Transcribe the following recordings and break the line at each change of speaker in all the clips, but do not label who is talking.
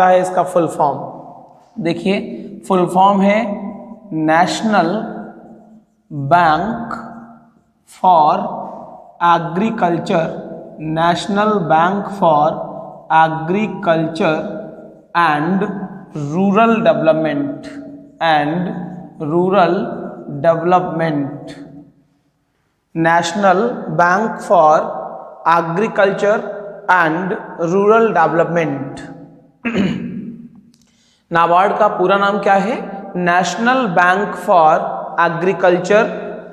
होता है इसका फुल फॉर्म? देखिए, फुल फॉर्म है national bank for agriculture, national bank for agriculture and rural development, national bank for agriculture and rural development. NABARD का पूरा नाम क्या है? National bank for agriculture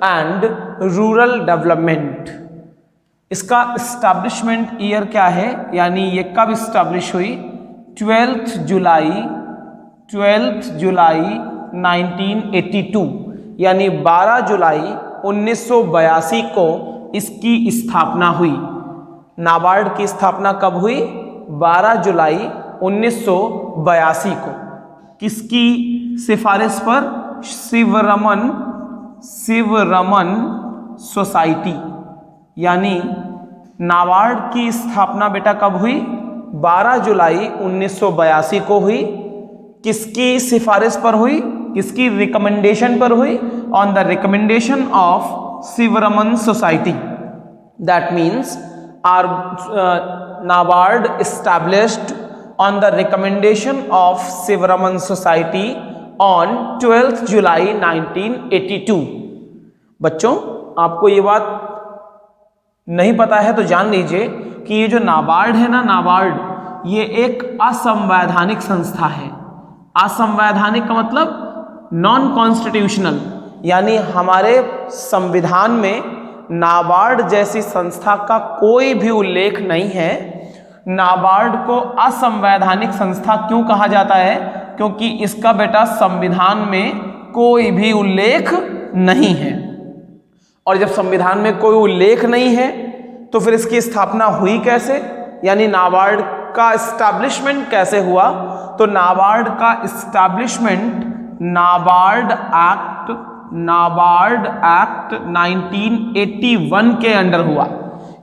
and rural development. इसका एस्टैब्लिशमेंट ईयर क्या है, यानी ये कब एस्टैब्लिश हुई? 12 जुलाई 1982, यानी 12 जुलाई 1982 को इसकी स्थापना हुई। नाबार्ड की स्थापना कब हुई? 12 जुलाई 1982 को। किसकी सिफारिश पर? शिवरमन सोसाइटी, यानी नाबार्ड की स्थापना बेटा कब हुई? 12 जुलाई 1982 को हुई। किसकी सिफारिश पर हुई? किसकी रिकमेंडेशन पर हुई? On the recommendation of Sivaraman society. That means are NABARD established on the recommendation of Sivaraman society on 12th July 1982। बच्चों, आपको ये बात नहीं पता है तो जान लीजिए कि ये जो नाबार्ड है ना, नाबार्ड ये एक असंवैधानिक संस्था है। असंवैधानिक का मतलब नॉन कॉन्स्टिट्यूशनल, यानी हमारे संविधान में नाबार्ड जैसी संस्था का कोई भी उल्लेख नहीं है। नाबार्ड को असंवैधानिक संस्था क्यों कहा जाता है? क्योंकि इसका बेटा संविधान में कोई भी उल्लेख नहीं है। और जब संविधान में कोई उल्लेख नहीं है तो फिर इसकी स्थापना हुई कैसे, यानी नाबार्ड का एस्टैब्लिशमेंट कैसे हुआ? तो नाबार्ड का एस्टैब्लिशमेंट नाबार्ड एक्ट 1981 के अंडर हुआ।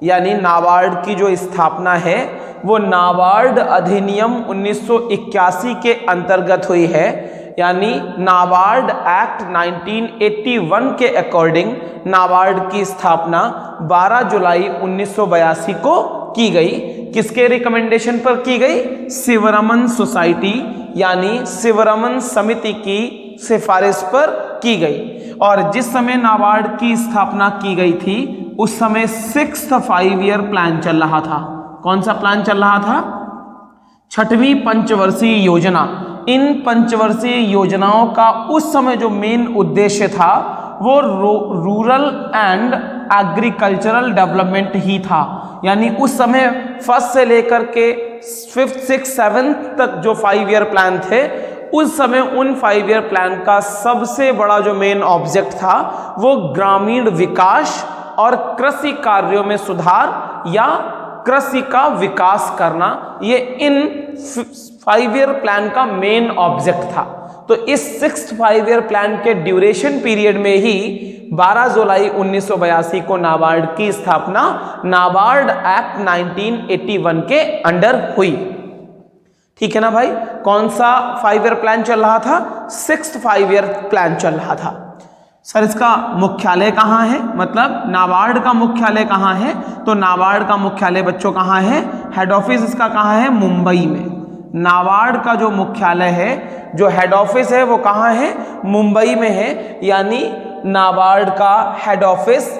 यानी नाबार्ड की जो स्थापना है वो नाबार्ड अधिनियम 1981 के अंतर्गत हुई है। यानी नाबार्ड एक्ट 1981 के अकॉर्डिंग नाबार्ड की स्थापना 12 जुलाई 1982 को की गई। किसके रिकमेंडेशन पर की गई? शिवरमन सोसाइटी, यानी शिवरमन समिति की सिफारिश पर की गई। और जिस समय नाबार्ड की स्थापना की गई थी उस समय 6th 5 ईयर प्लान चल रहा था। कौन सा प्लान चल रहा था? 6वीं पंचवर्षीय योजना। इन पंचवर्षीय योजनाओं का उस समय जो मेन उद्देश्य था वो रूरल एंड एग्रीकल्चरल डेवलपमेंट ही था। यानी उस समय 1st से लेकर के 5th 6th 7th तक जो 5 ईयर प्लान थे, उस समय उन 5 ईयर प्लान का सबसे बड़ा जो मेन ऑब्जेक्ट था वो ग्रामीण विकास और कृषि कार्यों में सुधार या कृषि का विकास करना, ये इन 5 ईयर प्लान का मेन ऑब्जेक्ट था। तो इस 6th 5 ईयर प्लान के ड्यूरेशन पीरियड में ही 12 जुलाई 1982 को नाबार्ड की स्थापना नाबार्ड एक्ट 1981 के अंडर हुई। ठीक है ना भाई? कौन सा 5 ईयर प्लान चल रहा था? 6th 5 ईयर प्लान चल रहा था। सर इसका मुख्यालय कहाँ है, मतलब नाबार्ड का मुख्यालय कहाँ है? तो नाबार्ड का मुख्यालय बच्चों कहाँ है? हेड ऑफिस इसका कहाँ है? मुंबई में। नाबार्ड का जो मुख्यालय है, जो हेड ऑफिस है वो कहाँ है? मुंबई में है। यानी नाबार्ड का head office,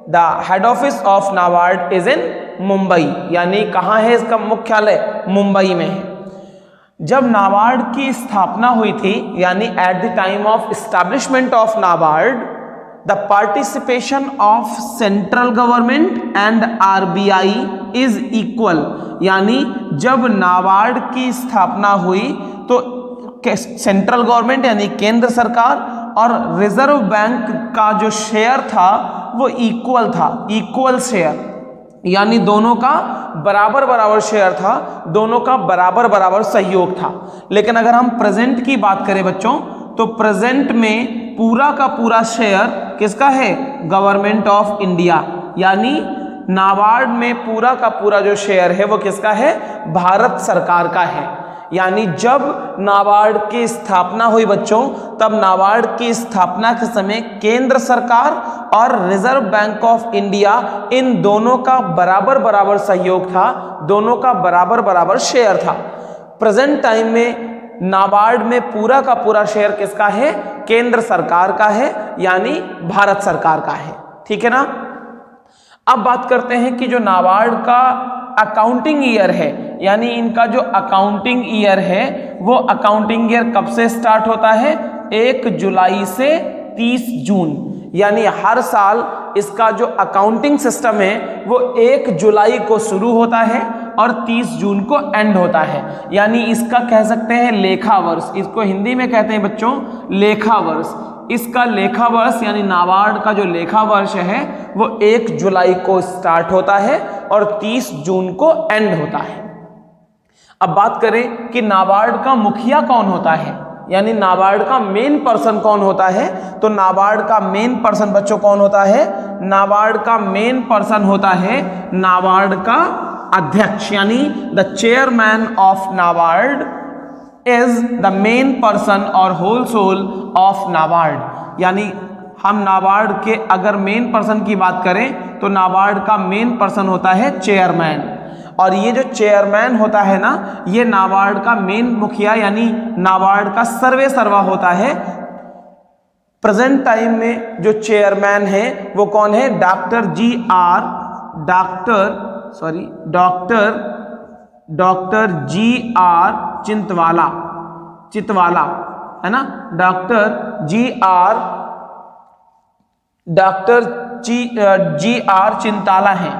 the head office of NABARD is in Mumbai. यानी कहाँ है इसका मुख्यालय? मुंबई में है। जब नाबार्ड की स्थापना हुई थी, यानी eight the time of establishment of NABARD, the participation of central government and RBI is equal. यानी जब नाबार्ड की स्थापना हुई तो सेंट्रल गवर्नमेंट यानी केंद्र सरकार और रिजर्व बैंक का जो शेयर था वो इक्वल था, इक्वल शेयर, यानी दोनों का बराबर बराबर शेयर था, दोनों का बराबर बराबर सहयोग था। लेकिन अगर हम प्रेजेंट की बात करें बच्चों, तो प्रेजेंट में पूरा का पूरा शेयर किसका है? Government of India. यानी नाबार्ड में पूरा का पूरा जो शेयर है वो किसका है? भारत सरकार का है। यानी जब नाबार्ड की स्थापना हुई बच्चों, तब नाबार्ड की स्थापना के समय केंद्र सरकार और reserve bank of India in दोनों का बराबर बराबर सहयोग था, दोनों का बराबर बराबर शेयर था। प्रेजेंट टाइम में नाबार्ड में पूरा का पूरा शेयर किसका है? केंद्र सरकार का है, यानी भारत सरकार का है। ठीक है ना। अब बात करते हैं कि जो नाबार्ड का अकाउंटिंग ईयर है, यानी इनका जो अकाउंटिंग ईयर है वो अकाउंटिंग ईयर कब से स्टार्ट होता है? 1 जुलाई से 30 जून, यानी हर साल इसका जो अकाउंटिंग सिस्टम है वो 1 जुलाई को शुरू होता है और 30 जून को एंड होता है। यानी इसका कह सकते हैं लेखा वर्ष, इसको हिंदी में कहते हैं बच्चों लेखा वर्ष। इसका लेखा वर्ष यानी नाबार्ड का जो लेखा वर्ष है वो 1 जुलाई को स्टार्ट होता है और 30 जून को एंड होता है। अब बात करें कि नाबार्ड का मुखिया कौन होता है, यानी नाबार्ड का मेन पर्सन कौन होता है, तो नाबार्ड का मेन पर्सन बच्चों कौन होता है? नाबार्ड का मेन पर्सन होता है नाबार्ड का अध्यक्ष, यानी the chairman of NABARD is the main person और होल सोल ऑफ नाबार्ड। यानी हम नाबार्ड के अगर मेन पर्सन की बात करें तो नाबार्ड का मेन पर्सन होता है चेयरमैन, और ये जो चेयरमैन होता है ना, ये नाबार्ड का मेन मुखिया यानी नाबार्ड का सर्वे सर्वा होता है। प्रेजेंट टाइम में जो चेयरमैन है वो कौन है? डॉक्टर जी आर चितवाला है ना। डॉक्टर जी आर चिंताला है,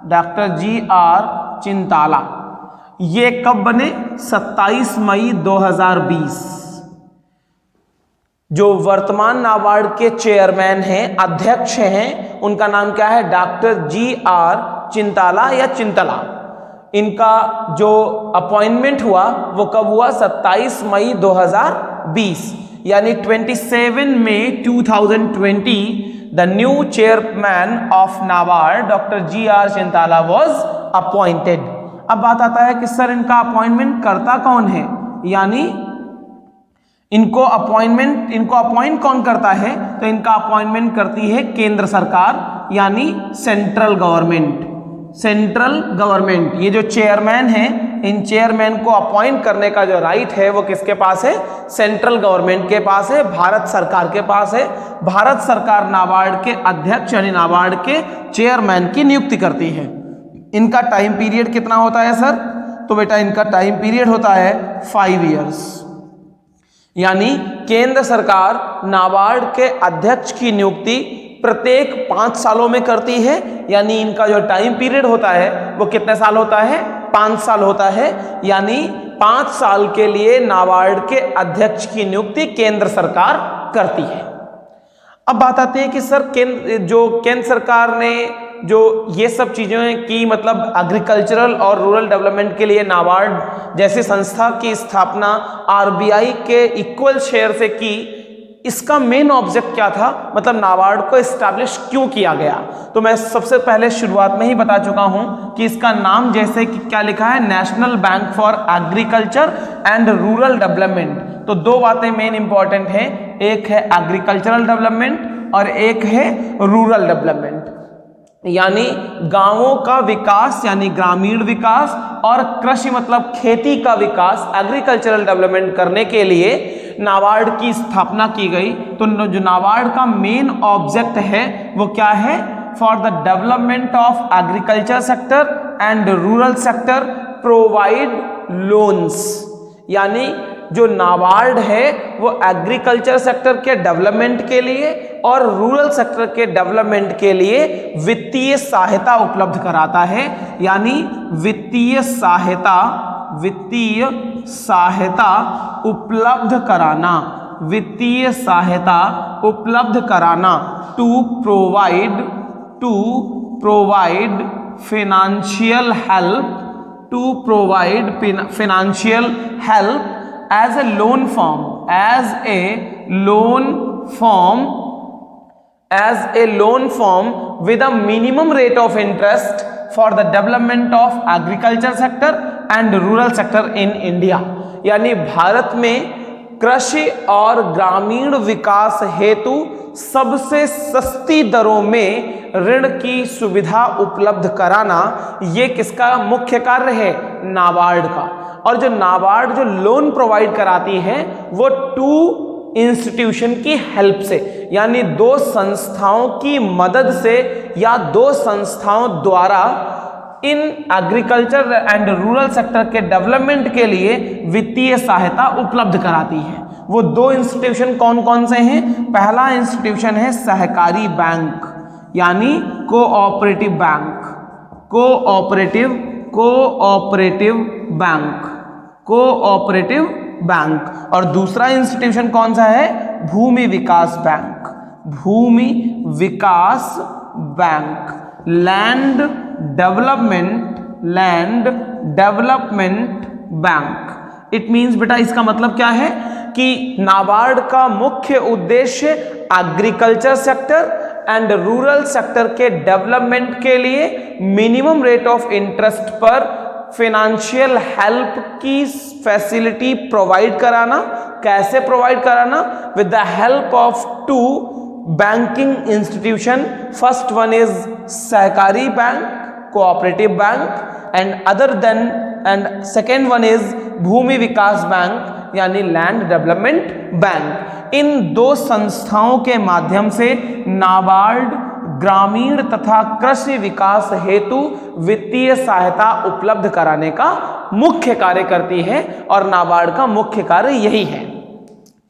डॉक्टर जी आर चिंताला। ये कब बने? 27 मई 2020। जो वर्तमान नाबार्ड के चेयरमैन हैं, अध्यक्ष हैं, उनका नाम क्या है? डॉक्टर जी आर चिंताला या चिंतला। इनका जो अपॉइंटमेंट हुआ वो कब हुआ? 27 मई 2020, यानी 27 मई 2020 the new chairman of NABARD Dr. G.R. Chintala was appointed। अब बात आता है कि सर इनका अपॉइंटमेंट करता कौन है, यानी इनको अपॉइंट कौन करता है? तो इनका अपॉइंटमेंट करती है केंद्र सरकार, यानी सेंट्रल गवर्नमेंट। ये जो चेयरमैन है, इन चेयरमैन को अपॉइंट करने का जो राइट है वो किसके पास है? सेंट्रल गवर्नमेंट के पास है, भारत सरकार के पास है। भारत सरकार नाबार्ड के अध्यक्ष यानी नाबार्ड के चेयरमैन की नियुक्ति करती है। इनका टाइम पीरियड कितना होता है सर? तो बेटा इनका टाइम पीरियड होता है 5 इयर्स, यानी केंद्र सरकार नाबार्ड के अध्यक्ष की नियुक्ति प्रत्येक 5 सालों में करती है, यानी इनका जो टाइम पीरियड होता है वो कितने साल होता है? 5 साल होता है, यानी 5 साल के लिए नाबार्ड के अध्यक्ष की नियुक्ति केंद्र सरकार करती है। अब बात आती है कि सर केंद्र सरकार ने जो ये सब चीजें की, मतलब एग्रीकल्चरल और रूरल डेवलपमेंट के लिए नाबार्ड जैसी संस्था की स्थापना आरबीआई के इक्वल शेयर से की, इसका मेन ऑब्जेक्ट क्या था? मतलब नाबार्ड को एस्टैब्लिश क्यों किया गया? तो मैं सबसे पहले शुरुआत में ही बता चुका हूं कि इसका नाम जैसे कि क्या लिखा है? National bank for agriculture and rural development. तो 2 बातें मेन इंपॉर्टेंट हैं, एक है एग्रीकल्चरल डेवलपमेंट और एक है रूरल डेवलपमेंट, यानी गांवों का विकास यानी ग्रामीण विकास और कृषि मतलब खेती का विकास, एग्रीकल्चरल डेवलपमेंट करने के लिए नाबार्ड की स्थापना की गई। तो जो नाबार्ड का मेन ऑब्जेक्ट है वो क्या है? For the development of agriculture sector and rural sector provide loans, यानी जो नाबार्ड है वो एग्रीकल्चर सेक्टर के डेवलपमेंट के लिए और रूरल सेक्टर के डेवलपमेंट के लिए वित्तीय सहायता उपलब्ध कराता है, यानी वित्तीय सहायता उपलब्ध कराना, to provide financial help as a loan form with a minimum rate of interest for the development of agriculture sector and rural sector in India। यानी भारत में कृषि और ग्रामीण विकास हेतु सबसे सस्ती दरों में ऋण की सुविधा उपलब्ध कराना, ये किसका मुख्य कार्य है? नाबार्ड का। और जो नाबार्ड जो लोन प्रोवाइड कराती है वो 2 इंस्टीट्यूशन की हेल्प से, यानी 2 संस्थाओं की मदद से या 2 संस्थाओं द्वारा in agriculture and rural sector के डेवलपमेंट के लिए वित्तीय सहायता उपलब्ध कराती है। वो 2 इंस्टीट्यूशन कौन कौन से हैं? पहला इंस्टीट्यूशन है सहकारी बैंक, यानी कोऑपरेटिव बैंक, कोऑपरेटिव बैंक। और दूसरा इंस्टीट्यूशन कौन सा है? Bhumi Vikas bank, Bhumi Vikas bank, land development bank. It means बेटा इसका मतलब क्या है कि नाबार्ड का मुख्य उद्देश्य agriculture sector and rural sector के डेवलपमेंट के लिए मिनिमम रेट ऑफ इंटरेस्ट पर फाइनेंशियल हेल्प की फैसिलिटी प्रोवाइड कराना। कैसे प्रोवाइड कराना? With the help of 2 banking institution. First one is सहकारी bank, cooperative bank, and second one is Bhumi Vikas bank, यानी लैंड डेवलपमेंट बैंक। इन 2 संस्थाओं के माध्यम से नाबार्ड ग्रामीण तथा कृषि विकास हेतु वित्तीय सहायता उपलब्ध कराने का मुख्य कार्य करती है और नाबार्ड का मुख्य कार्य यही है।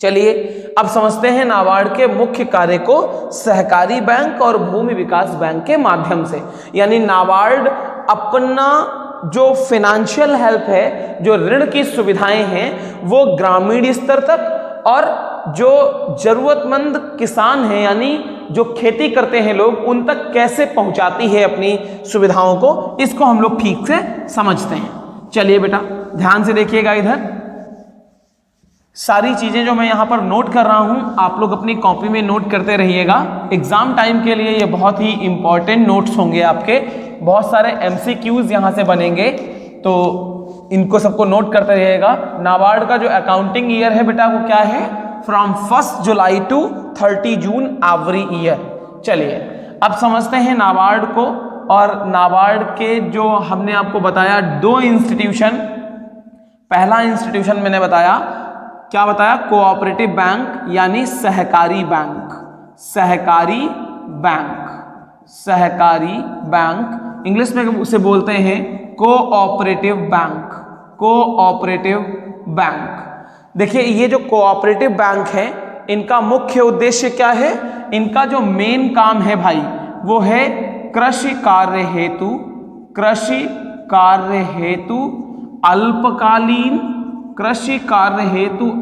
चलिए अब समझते हैं नाबार्ड के मुख्य कार्य को सहकारी बैंक और भूमि विकास बैंक के माध्यम से। यानी नाबार्ड अपना जो फाइनेंशियल हेल्प है, जो ऋण की सुविधाएं हैं, वो ग्रामीण स्तर तक और जो जरूरतमंद किसान हैं यानी जो खेती करते हैं लोग, उन तक कैसे पहुंचाती है अपनी सुविधाओं को, इसको हम लोग ठीक से समझते हैं। चलिए बेटा ध्यान से देखिएगा, इधर सारी चीजें जो मैं यहां पर नोट कर रहा हूं आप लोग अपनी कॉपी में नोट करते रहिएगा। एग्जाम टाइम के लिए ये बहुत ही इंपॉर्टेंट नोट्स होंगे आपके। बहुत सारे MCQs यहां से बनेंगे, तो इनको सबको नोट करते रहिएगा। नाबार्ड का जो अकाउंटिंग ईयर है बेटा वो क्या है? From 1 July to 30 June every year. चलिए अब समझते हैं नाबार्ड को। और नाबार्ड के जो हमने आपको बताया 2 इंस्टीट्यूशन, पहला इंस्टीट्यूशन मैंने बताया, क्या बताया? कोऑपरेटिव बैंक यानी सहकारी बैंक, सहकारी बैंक इंग्लिश में उसे बोलते हैं कोऑपरेटिव बैंक। देखिए ये जो कोऑपरेटिव बैंक है, इनका मुख्य उद्देश्य क्या है? इनका जो मेन काम है भाई वो है कृषि कार्य हेतु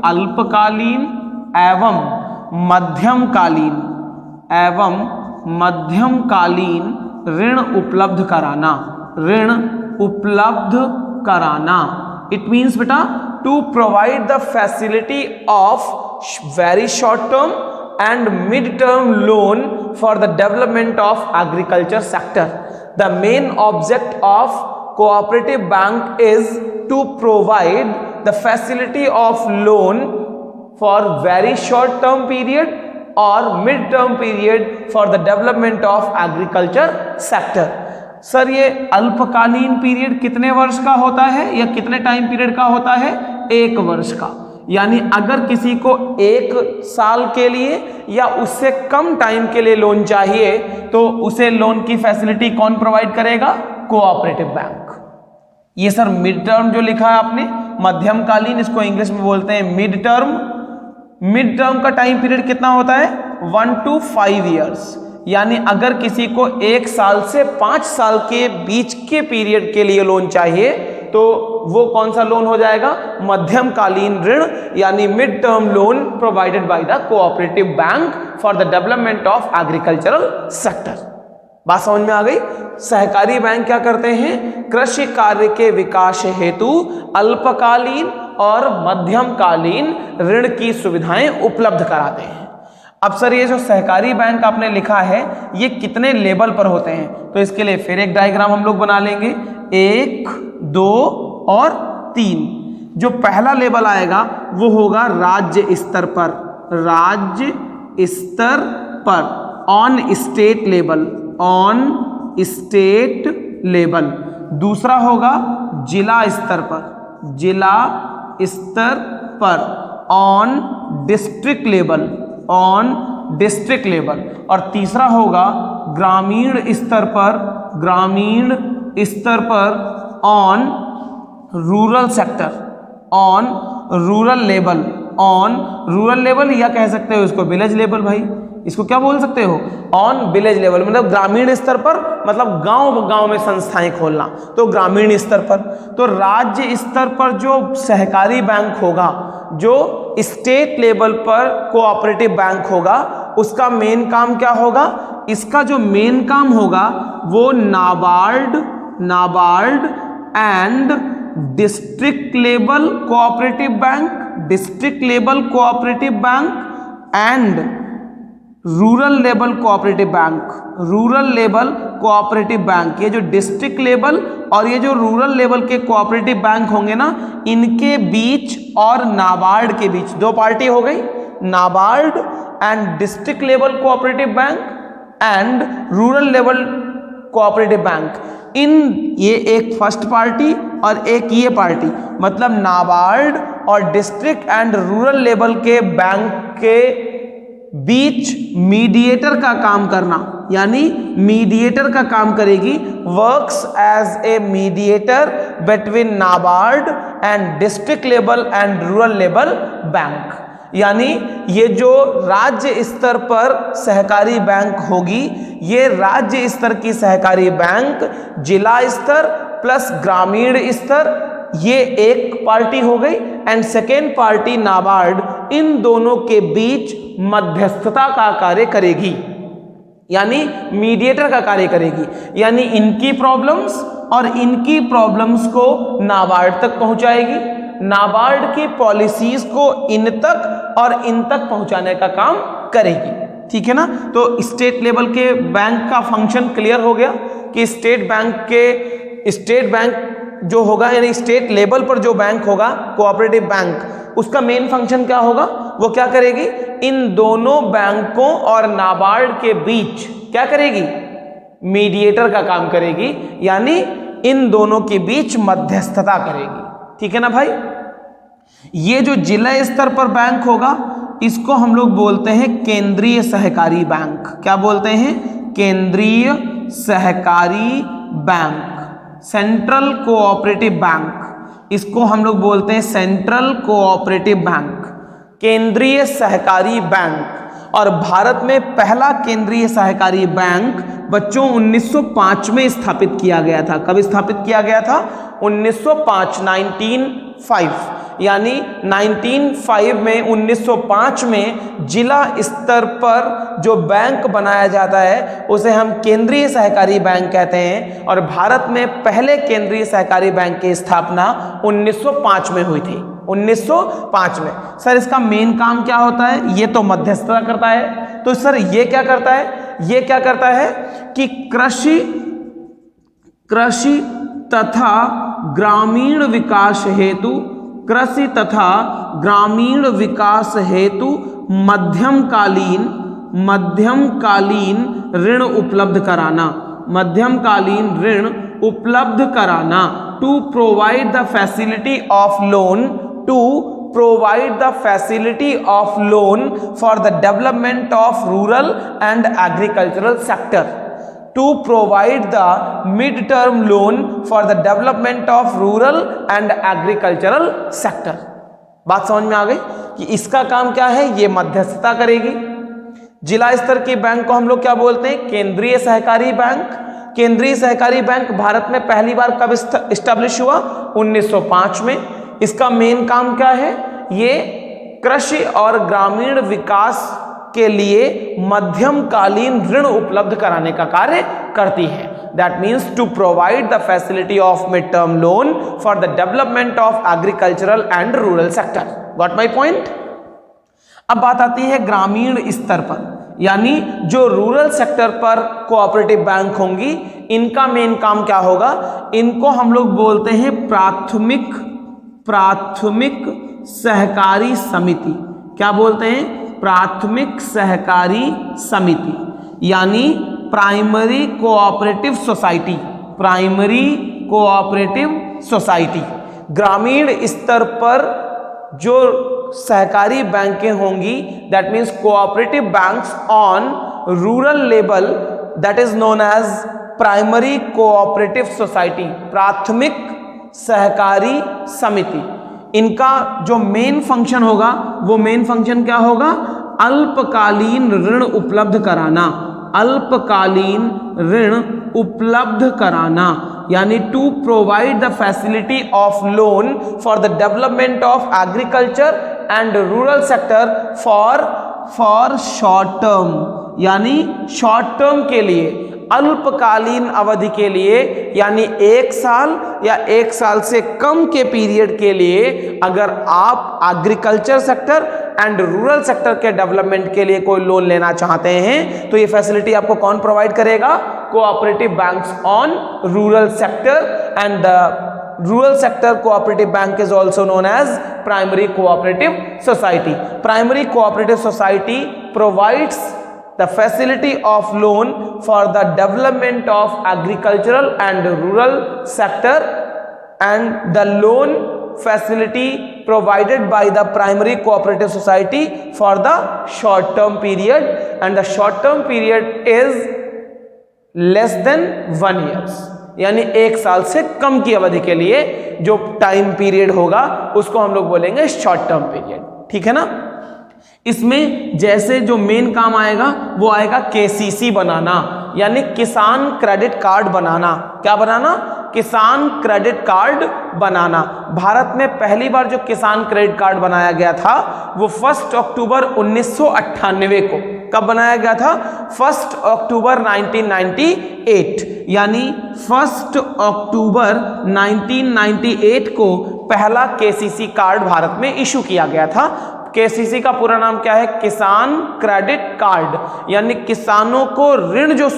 अल्पकालीन एवं मध्यमकालीन ऋण उपलब्ध कराना। इट मीन्स बेटा to provide the facility of very short term and mid-term loan for the development of agriculture sector. The main object of cooperative bank is to provide the facility of loan for very short term period or mid-term period for the development of agriculture sector. Sir ये अल्पकालीन period कितने वर्ष का होता है या कितने time period का होता है? 1 वर्ष का। यानी अगर किसी को 1 साल के लिए या उससे कम टाइम के लिए लोन चाहिए तो उसे लोन की फैसिलिटी कौन प्रोवाइड करेगा? Cooperative bank. ये सर मिड टर्म जो लिखा है आपने, मध्यमकालीन, इसको इंग्लिश में बोलते हैं मिड टर्म। मिड टर्म का टाइम पीरियड कितना होता है? 1 to 5 ईयर्स। यानी अगर किसी को 1 साल से 5 साल के बीच के पीरियड के लिए लोन चाहिए तो वो कौन सा लोन हो जाएगा? मध्यमकालीन ऋण यानी mid term loan provided by the cooperative bank for the development of agricultural sector. बात समझ में आ गई? सहकारी बैंक क्या करते हैं? कृषि कार्य के विकास हेतु अल्पकालीन और मध्यमकालीन ऋण की सुविधाएं उपलब्ध कराते हैं। अब सर ये जो सहकारी बैंक आपने लिखा है ये कितने लेवल पर होते हैं? तो इसके लिए फिर एक डायग्राम हम लोग बना लेंगे, 1, 2 और 3। जो पहला लेवल आएगा वो होगा राज्य स्तर पर, राज्य स्तर पर, on state level, on state level. दूसरा होगा जिला स्तर पर, जिला स्तर पर, on district level, on district level. और तीसरा होगा ग्रामीण स्तर पर, ग्रामीण स्तर पर, on rural sector, on rural level, on rural level, या कह सकते हो इसको विलेज लेवल। भाई इसको क्या बोल सकते हो, ऑन विलेज लेवल, मतलब ग्रामीण स्तर पर, मतलब गांव गांव में संस्थाएं खोलना, तो ग्रामीण स्तर पर। तो राज्य स्तर पर जो सहकारी बैंक होगा, जो स्टेट लेवल पर कोऑपरेटिव बैंक होगा, उसका मेन काम क्या होगा, इसका जो मेन काम होगा वो NABARD, NABARD and district level cooperative bank, district level cooperative bank and rural level cooperative bank, rural level cooperative bank. ये जो डिस्ट्रिक्ट लेवल और ये जो रूरल लेवल के कोऑपरेटिव बैंक होंगे ना, इनके बीच और नाबार्ड के बीच, दो पार्टी हो गई, NABARD and district level cooperative bank and rural level cooperative bank, इन ये एक फर्स्ट पार्टी और एक ये पार्टी, मतलब नाबार्ड और डिस्ट्रिक्ट एंड रूरल लेवल के बैंक के बीच मीडिएटर का काम करना, यानी मीडिएटर का काम करेगी, works as a mediator between NABARD and district level and rural level bank. यानी ये जो राज्य स्तर पर सहकारी बैंक होगी, ये राज्य स्तर की सहकारी बैंक, जिला स्तर प्लस ग्रामीण स्तर, ये एक पार्टी हो गई, एंड सेकेंड पार्टी नाबार्ड, इन दोनों के बीच मध्यस्थता का कार्य करेगी, यानी मीडिएटर का कार्य करेगी। यानी इनकी प्रॉब्लम्स और इनकी प्रॉब्लम्स को नाबार्ड तक पहुंचाएगी, नाबार्ड की पॉलिसीज को इन तक और इन तक पहुंचाने का काम करेगी। ठीक है ना। तो स्टेट लेवल के बैंक का फंक्शन क्लियर हो गया कि स्टेट बैंक जो होगा, यानी स्टेट लेवल पर जो बैंक होगा कोऑपरेटिव बैंक, उसका मेन फंक्शन क्या होगा, वो क्या करेगी, इन दोनों बैंकों और नाबार्ड के बीच क्या करेगी, मीडिएटर का काम करेगी, यानी इन दोनों के बीच मध्यस्थता करेगी। ठीक है ना भाई। ये जो जिला स्तर पर बैंक होगा, इसको हम लोग बोलते हैं केंद्रीय सहकारी बैंक। क्या बोलते हैं, केंद्रीय सहकारी बैंक, सेंट्रल कोऑपरेटिव बैंक, इसको हम लोग बोलते हैं सेंट्रल कोऑपरेटिव बैंक, केंद्रीय सहकारी बैंक। और भारत में पहला केंद्रीय सहकारी बैंक बच्चों 1905 में स्थापित किया गया था। कब स्थापित किया गया था, 1905, यानी 1905 में जिला स्तर पर जो बैंक बनाया जाता है उसे हम केंद्रीय सहकारी बैंक कहते हैं। और भारत में पहले केंद्रीय सहकारी बैंक की स्थापना 1905 में हुई थी, 1905 में। सर इसका मेन काम क्या होता है, ये तो मध्यस्थता करता है। तो सर ये क्या करता है, ये क्या करता है कि कृषि तथा ग्रामीण विकास हेतु, कृषि तथा ग्रामीण विकास हेतु मध्यमकालीन ऋण उपलब्ध कराना, मध्यमकालीन ऋण उपलब्ध कराना, to provide the facility of loan, to provide the facility of loan for the development of rural and agricultural sector, to provide the mid-term loan for the development of rural and agricultural sector। बात समझ में आ गई कि इसका काम क्या है, ये मध्यस्थता करेगी। जिला स्तर के बैंक को हम लोग क्या बोलते हैं, केंद्रीय सहकारी बैंक। केंद्रीय सहकारी बैंक भारत में पहली बार कब इस्टेब्लिश हुआ, 1905 में। इसका मेन काम क्या है, ये कृषि और ग्रामीण विकास के लिए मध्यमकालीन ऋण उपलब्ध कराने का कार्य करती है। That means to provide the facility of mid term loan for the development of agricultural and rural sector. Got my point. अब बात आती है ग्रामीण स्तर पर, यानी जो रूरल सेक्टर पर कोऑपरेटिव बैंक होंगी, इनका मेन काम क्या होगा, इनको हम लोग बोलते हैं प्राथमिक सहकारी समिति। क्या बोलते हैं? प्राथमिक सहकारी समिति यानी primary cooperative society. Primary cooperative society ग्रामीण स्तर पर जो सहकारी बैंकें होंगी, that means cooperative banks on rural level, that is known as primary cooperative society, प्राथमिक सहकारी समिति। इनका जो मेन फंक्शन होगा वो मेन फंक्शन क्या होगा? अल्पकालीन ऋण उपलब्ध कराना। अल्पकालीन ऋण उपलब्ध कराना यानी to provide the facility of loan for the development of agriculture and rural sector for short term, यानी शॉर्ट टर्म के लिए, अल्पकालीन अवधि के लिए, यानी 1 साल या 1 साल से कम के पीरियड के लिए अगर आप agriculture sector and rural sector के डेवलपमेंट के लिए कोई लोन लेना चाहते हैं तो ये फैसिलिटी आपको कौन प्रोवाइड करेगा? Cooperative banks on rural sector, and the rural sector cooperative bank is also known as primary cooperative society. Primary cooperative society provides the facility of loan for the development of agricultural and rural sector, and the loan facility provided by the primary cooperative society for the short term period, and the short term period is less than 1 years, यानी 1 साल से कम की अवधि के लिए जो time period होगा उसको हम लोग बोलेंगे शॉर्ट टर्म पीरियड। ठीक है ना? इसमें जैसे जो मेन काम आएगा वो आएगा केसीसी बनाना, यानी किसान क्रेडिट कार्ड बनाना। क्या बनाना? किसान क्रेडिट कार्ड बनाना। भारत में पहली बार जो किसान क्रेडिट कार्ड बनाया गया था वो 1 अक्टूबर 1998 को। कब बनाया गया था? 1 अक्टूबर 1998, यानी 1 अक्टूबर 1998 को पहला केसीसी कार्ड भारत में इशू किया गया था। केसीसी का पूरा नाम क्या है? किसान क्रेडिट कार्ड, यानी किसानों को ऋण जो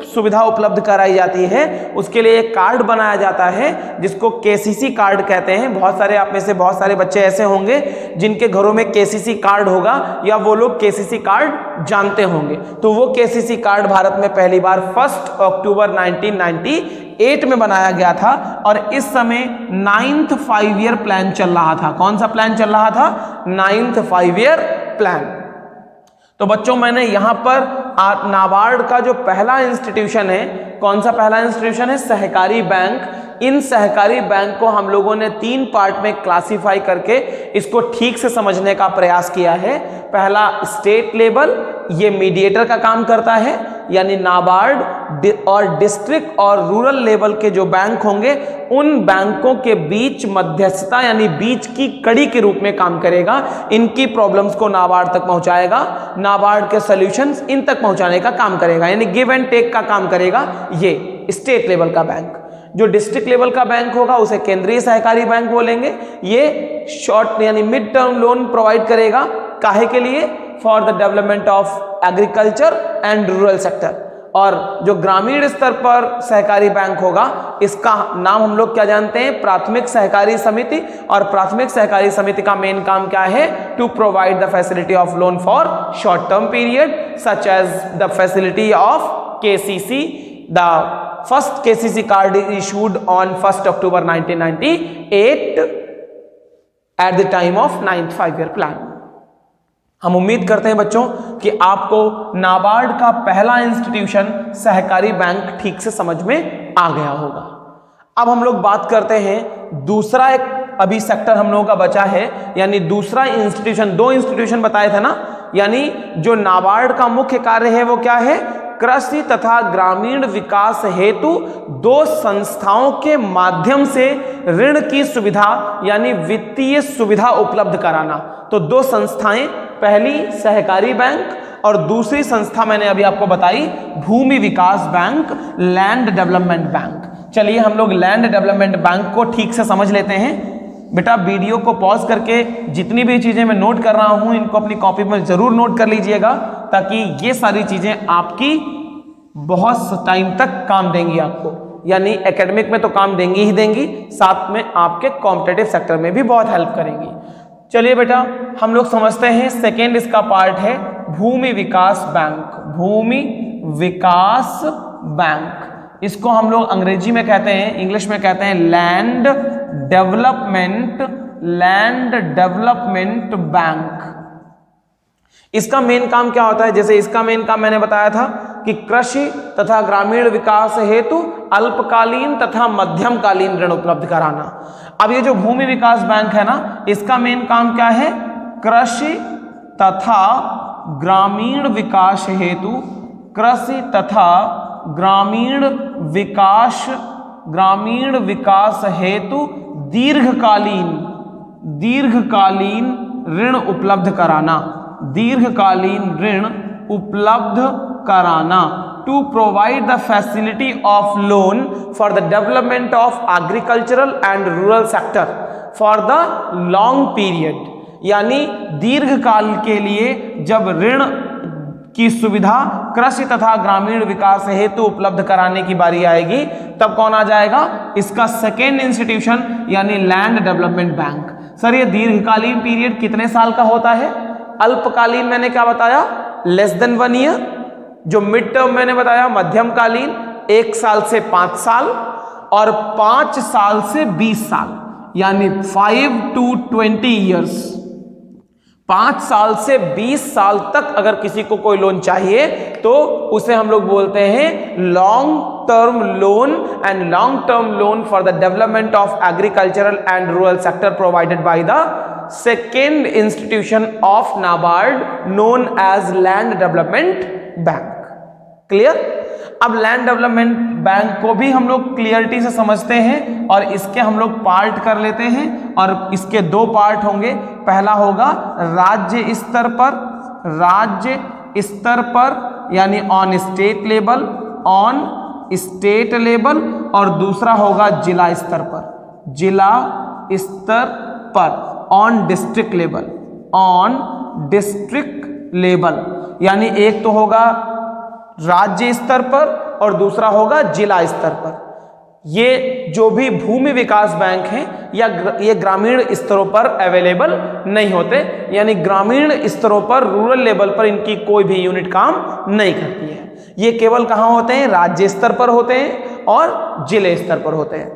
सुविधा उपलब्ध कराई जाती है उसके लिए एक कार्ड बनाया जाता है जिसको केसीसी कार्ड कहते हैं। बहुत सारे आप में से बहुत सारे बच्चे ऐसे होंगे जिनके घरों में केसीसी कार्ड होगा या वो लोग केसीसी कार्ड जानते होंगे। तो वो केसीसी कार्ड भारत में पहली बार 1 अक्टूबर 1998 में बनाया गया था और इस समय 9th 5 ईयर प्लान चल रहा था। कौन सा प्लान चल रहा था? 9th 5 year plan. तो बच्चों मैंने यहां पर नाबार्ड का जो पहला इंस्टीट्यूशन है, कौन सा पहला इंस्टीट्यूशन है? सहकारी बैंक। इन सहकारी बैंक को हम लोगों ने 3 पार्ट में क्लासिफाई करके इसको ठीक से समझने का प्रयास किया है। पहला स्टेट लेवल, ये मीडिएटर का काम करता है, यानी नाबार्ड और डिस्ट्रिक्ट और रूरल लेवल के जो बैंक होंगे उन बैंकों के बीच मध्यस्थता यानी बीच की कड़ी के रूप में काम करेगा। इनकी प्रॉब्लम्स को नाबार्ड तक पहुंचाएगा, नाबार्ड के सॉल्यूशंस इन तक पहुंचाने का काम करेगा, यानी गिव एंड टेक का काम करेगा ये स्टेट लेवल का बैंक। जो डिस्ट्रिक्ट लेवल का बैंक होगा उसे केंद्रीय सहकारी बैंक बोलेंगे। ये शॉर्ट यानी मिड टर्म लोन प्रोवाइड करेगा, काहे के लिए? For the development of agriculture and rural sector. और जो ग्रामीण स्तर पर सहकारी बैंक होगा इसका नाम हम लोग क्या जानते हैं? प्राथमिक सहकारी समिति। और प्राथमिक सहकारी समिति का मेन काम क्या है? To provide the facility of loan for short term period such as the facility of KCC. The first KCC card is issued on 1 October 1998 at the time of 9th 5 year plan. हम उम्मीद करते हैं बच्चों कि आपको नाबार्ड का पहला institution सहकारी बैंक ठीक से समझ में आ गया होगा। अब हम लोग बात करते हैं दूसरा एक अभी सेक्टर हम लोगों का बचा है, यानी दूसरा इंस्टीट्यूशन। 2 इंस्टीट्यूशन बताए थे ना, यानी जो नाबार्ड का मुख्य कार्य है वो क्या है? कृषि तथा ग्रामीण विकास हेतु 2 संस्थाओं के माध्यम से ऋण की सुविधा यानी वित्तीय सुविधा उपलब्ध कराना। तो 2 संस्थाएं, पहली सहकारी बैंक और दूसरी संस्था मैंने अभी आपको बताई भूमि Vikas bank, land development bank. चलिए हम लोग लैंड डेवलपमेंट बैंक को ठीक से समझ लेते हैं। बेटा वीडियो को पॉज करके जितनी भी चीजें मैं नोट कर रहा हूं इनको अपनी कॉपी में जरूर नोट कर लीजिएगा, ताकि ये सारी चीजें आपकी बहुत टाइम तक काम देंगी आपको। यानी एकेडमिक में तो काम देंगी ही देंगी, साथ में आपके कॉम्पिटिटिव सेक्टर में भी बहुत हेल्प करेंगी। चलिए बेटा हम लोग समझते हैं सेकेंड इसका पार्ट है भूमि विकास बैंक। भूमि विकास बैंक, इसको हम लोग अंग्रेजी में कहते हैं, इंग्लिश में कहते हैं लैंड डेवलपमेंट बैंक। इसका मेन काम क्या होता है? जैसे इसका मेन काम मैंने बताया था कि कृषि तथा ग्रामीण विकास हेतु अल्पकालीन तथा मध्यमकालीन ऋण उपलब्ध कराना। अब ये जो भूमि विकास बैंक है ना, इसका मेन काम क्या है? कृषि तथा ग्रामीण विकास हेतु, कृषि तथा ग्रामीण विकास हेतु दीर्घकालीन ऋण उपलब्ध कराना, दीर्घकालीन ऋण उपलब्ध कराना। To provide the facility of loan for the development of agricultural and rural sector for the long period, यानी दीर्घकाल के लिए जब ऋण की सुविधा कृषि तथा ग्रामीण विकास हेतु उपलब्ध कराने की बारी आएगी, तब कौन आ जाएगा? इसका सेकेंड इंस्टीट्यूशन यानी लैंड डेवलपमेंट बैंक। सर ये दीर्घकालीन पीरियड कितने साल का होता है? अल्पकालीन मैंने क्या बताया? Less than 1 year. जो मिड टर्म मैंने बताया मध्यमकालीन 1 साल से 5 साल, और 5 साल से 20 साल, यानी 5 to 20 ईयर्स। 5 साल से 20 साल तक अगर किसी को कोई लोन चाहिए तो उसे हम लोग बोलते हैं long term loan, and long term loan for the development of agricultural and rural sector provided by the second institution of NABARD known as land development bank. Clear? अब लैंड डेवलपमेंट बैंक को भी हम लोग क्लियरिटी से समझते हैं और इसके हम लोग पार्ट कर लेते हैं, और इसके 2 पार्ट होंगे। पहला होगा राज्य स्तर पर यानी ऑन स्टेट लेवल, और दूसरा होगा जिला स्तर पर ऑन डिस्ट्रिक्ट लेवल, यानी एक तो होगा राज्य स्तर पर और दूसरा होगा जिला स्तर पर। ये जो भी भूमि विकास बैंक हैं या ये ग्रामीण स्तरों पर अवेलेबल नहीं होते, यानी ग्रामीण स्तरों पर रूरल लेवल पर इनकी कोई भी यूनिट काम नहीं करती है। ये केवल कहाँ होते हैं? राज्य स्तर पर होते हैं और जिले स्तर पर होते हैं।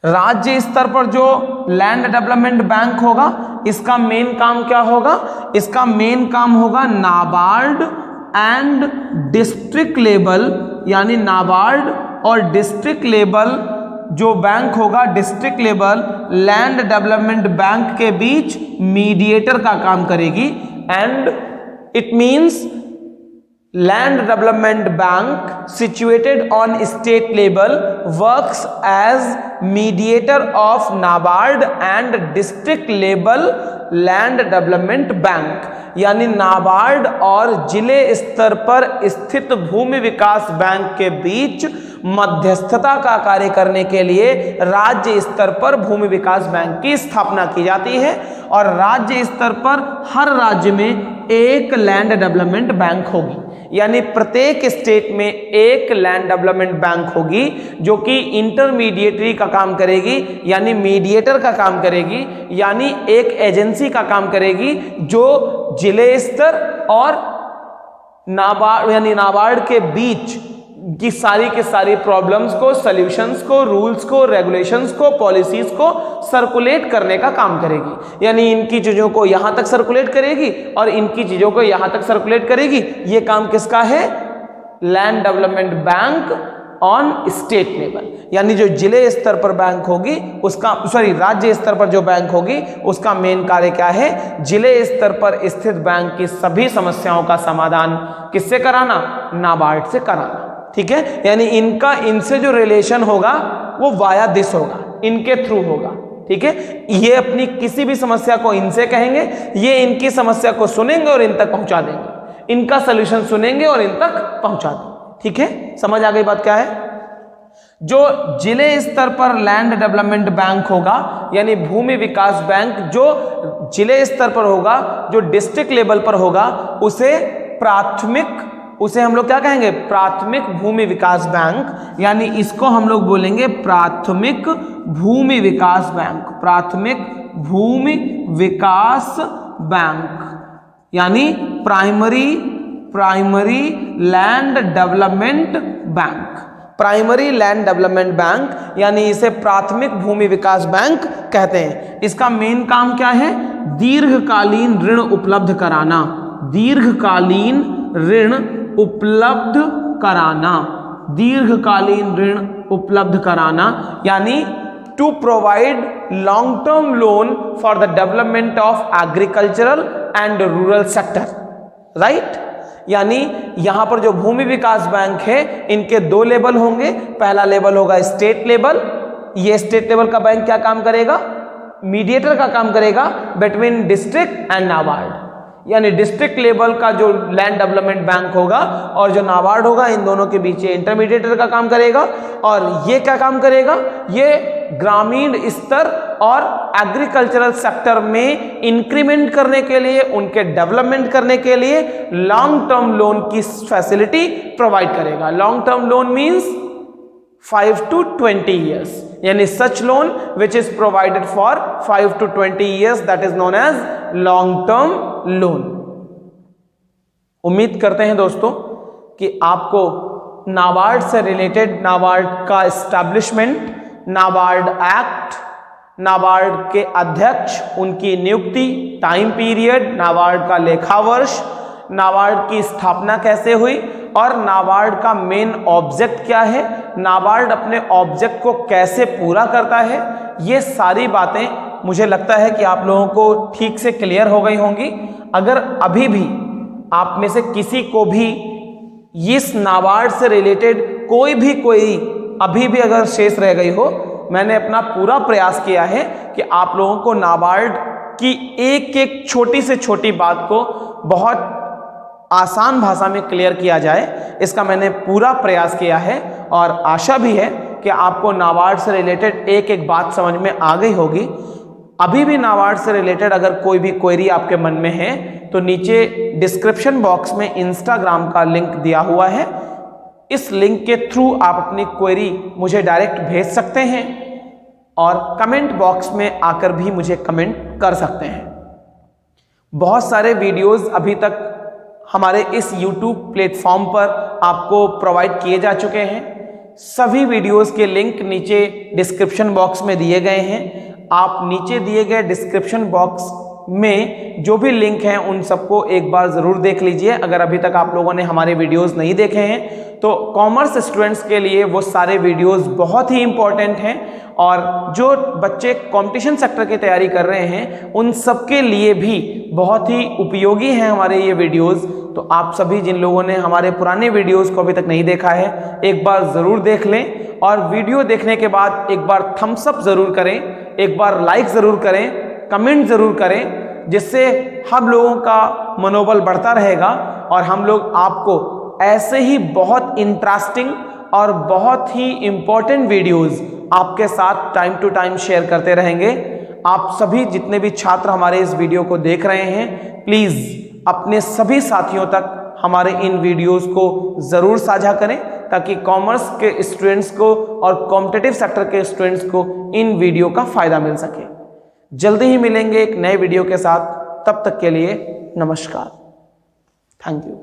राज्य स्तर पर जो लैंड डेवलपमेंट बैंक होगा, इसका मेन काम क्या होगा? इसका मेन काम होगा नाबार्ड एंड डिस्ट्रिक्ट लेवल, यानी नाबार्ड और डिस्ट्रिक्ट लेवल जो बैंक होगा, district level land development bank के बीच मीडिएटर का काम करेगी। And it means land development bank situated on state level works as mediator of NABARD and district level land development bank, यानी नाबार्ड और जिले स्तर पर स्थित भूमि विकास बैंक के बीच मध्यस्थता का कार्य करने के लिए राज्य स्तर पर भूमि विकास बैंक की स्थापना की जाती है। और राज्य स्तर पर हर राज्य में एक लैंड डेवलपमेंट बैंक होगी, यानी प्रत्येक स्टेट में एक लैंड डेवलपमेंट बैंक होगी जो कि इंटरमीडिएटरी का काम करेगी, यानी मीडिएटर का काम करेगी, यानी एक एजेंसी का काम करेगी जो जिले स्तर और नाबार्ड यानी नाबार्ड के बीच की सारी प्रॉब्लम्स को, सॉल्यूशंस को, रूल्स को, रेगुलेशंस को, पॉलिसीज को सर्कुलेट करने का काम करेगी। यानी इनकी चीजों को यहां तक सर्कुलेट करेगी और इनकी चीजों को यहां तक सर्कुलेट करेगी। ये काम किसका है? Land development bank on state level, यानी जो जिले स्तर पर बैंक होगी उसका, राज्य स्तर पर जो बैंक होगी उसका मेन कार्य क्या है? जिले स्तर पर स्थित बैंक की सभी समस्याओं का समाधान किससे कराना? नाबार्ड से कराना। ठीक है, यानी इनसे जो रिलेशन होगा वो वाया दिस होगा, इनके थ्रू होगा। ठीक है, ये अपनी किसी भी समस्या को इनसे कहेंगे, ये इनकी समस्या को सुनेंगे और इन तक पहुंचा देंगे, इनका सॉल्यूशन सुनेंगे और इन तक पहुंचा देंगे। ठीक है, समझ आ गई बात क्या है? जो जिले स्तर पर लैंड डेवलपमेंट बैंक होगा, यानी भूमि विकास बैंक जो जिले स्तर पर होगा, जो डिस्ट्रिक्ट लेवल पर होगा, उसे उसे हम लोग क्या कहेंगे, प्राथमिक भूमि विकास बैंक, यानी इसको हम लोग बोलेंगे प्राथमिक भूमि विकास बैंक, प्राथमिक भूमि विकास बैंक, यानी primary land development bank, primary land development bank, यानी इसे प्राथमिक भूमि विकास बैंक कहते हैं। इसका मेन काम क्या है, दीर्घकालीन ऋण उपलब्ध कराना, दीर्घकालीन ऋण उपलब्ध कराना, दीर्घकालीन ऋण उपलब्ध कराना, यानी to provide long term loan for the development of agricultural and rural sector, right. यानी यहां पर जो भूमि विकास बैंक है इनके दो लेवल होंगे। पहला लेवल होगा स्टेट लेवल, ये स्टेट लेवल का बैंक क्या काम करेगा, मीडिएटर का काम करेगा बिटवीन डिस्ट्रिक्ट एंड नाबार्ड, यानी डिस्ट्रिक्ट लेवल का जो लैंड डेवलपमेंट बैंक होगा और जो नाबार्ड होगा, इन दोनों के बीच इंटरमीडिएटर का काम करेगा। और ये क्या काम करेगा, ये ग्रामीण स्तर और एग्रीकल्चरल सेक्टर में इंक्रीमेंट करने के लिए, उनके डेवलपमेंट करने के लिए लॉन्ग टर्म लोन की फैसिलिटी प्रोवाइड करेगा। Long term loan means 5 to 20 years, यानी such loan which is provided for 5 to 20 years, that is known as long term loan. उम्मीद करते हैं दोस्तों कि आपको नाबार्ड से रिलेटेड, नाबार्ड का एस्टैब्लिशमेंट, नाबार्ड एक्ट, नाबार्ड के अध्यक्ष, उनकी नियुक्ति, टाइम पीरियड, नाबार्ड का लेखा वर्ष, नाबार्ड की स्थापना कैसे हुई और नाबार्ड का मेन ऑब्जेक्ट क्या है, नाबार्ड अपने ऑब्जेक्ट को कैसे पूरा करता है, ये सारी बातें मुझे लगता है कि आप लोगों को ठीक से क्लियर हो गई होंगी। अगर अभी भी आप में से किसी को भी इस नाबार्ड से रिलेटेड कोई अभी भी अगर शेष रह गई हो, मैंने अपना पूरा प्रयास किया है कि आप लोगों को नाबार्ड की एक एक छोटी से छोटी बात को बहुत आसान भाषा में क्लियर किया जाए, इसका मैंने पूरा प्रयास किया है और आशा भी है कि आपको नाबार्ड से रिलेटेड एक एक बात समझ में आ गई होगी। अभी भी नाबार्ड से रिलेटेड अगर कोई भी क्वेरी आपके मन में है तो नीचे डिस्क्रिप्शन बॉक्स में इंस्टाग्राम का लिंक दिया हुआ है, इस लिंक के थ्रू आप अपनी क्वेरी मुझे डायरेक्ट भेज सकते हैं और कमेंट बॉक्स में आकर भी मुझे कमेंट कर सकते हैं। बहुत सारे वीडियोस अभी तक हमारे इस YouTube प्लेटफॉर्म पर आपको प्रोवाइड किए जा चुके हैं। सभी वीडियोस के लिंक नीचे डिस्क्रिप्शन बॉक्स में दिए गए हैं। आप नीचे दिए गए डिस्क्रिप्शन बॉक्स में जो भी लिंक हैं उन सबको एक बार ज़रूर देख लीजिए। अगर अभी तक आप लोगों ने हमारे वीडियोस नहीं देखे हैं तो कॉमर्स स्टूडेंट्स के लिए वो सारे वीडियोस बहुत ही इंपॉर्टेंट हैं और जो बच्चे कंपटीशन सेक्टर की तैयारी कर रहे हैं उन सब के लिए भी बहुत ही उपयोगी हैं हमारे ये वीडियोस। तो आप सभी जिन लोगों ने हमारे पुराने वीडियोस को अभी तक नहीं देखा है, एक बार ज़रूर देख लें और वीडियो देखने के बाद एक बार थम्स अप ज़रूर करें, एक बार लाइक ज़रूर करें, कमेंट ज़रूर करें, जिससे हम लोगों का मनोबल बढ़ता रहेगा और हम लोग आपको ऐसे ही बहुत इंटरेस्टिंग और बहुत ही इम्पोर्टेंट वीडियोस आपके साथ टाइम टू टाइम शेयर करते रहेंगे। आप सभी जितने भी छात्र हमारे इस वीडियो को देख रहे हैं, प्लीज़ अपने सभी साथियों तक हमारे इन वीडियोस को ज़रूर साझा करें ताकि कॉमर्स के स्टूडेंट्स को और कॉम्पिटिटिव सेक्टर के स्टूडेंट्स को इन वीडियो का फ़ायदा मिल सके। जल्दी ही मिलेंगे एक नए वीडियो के साथ, तब तक के लिए नमस्कार, थैंक यू।